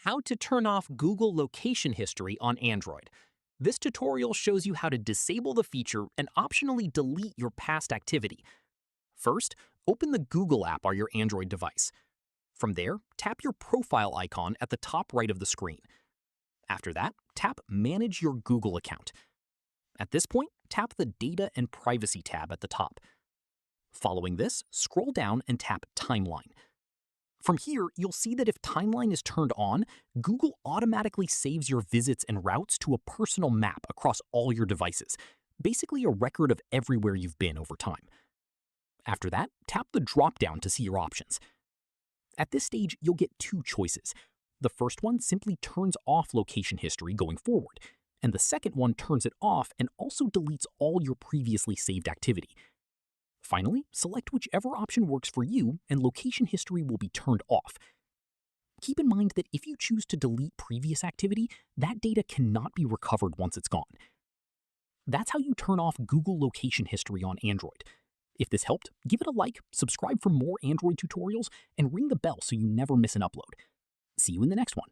How to turn off Google location history on Android. This tutorial shows you how to disable the feature and optionally delete your past activity. First, open the Google app on your Android device. From there, tap your profile icon at the top right of the screen. After that, tap Manage your Google account. At this point, tap the Data and Privacy tab at the top. Following this, scroll down and tap Timeline. From here, you'll see that if Timeline is turned on, Google automatically saves your visits and routes to a personal map across all your devices, basically a record of everywhere you've been over time. After that, tap the drop-down to see your options. At this stage, you'll get two choices. The first one simply turns off location history going forward, and the second one turns it off and also deletes all your previously saved activity. Finally, select whichever option works for you and location history will be turned off. Keep in mind that if you choose to delete previous activity, that data cannot be recovered once it's gone. That's how you turn off Google location history on Android. If this helped, give it a like, subscribe for more Android tutorials, and ring the bell so you never miss an upload. See you in the next one.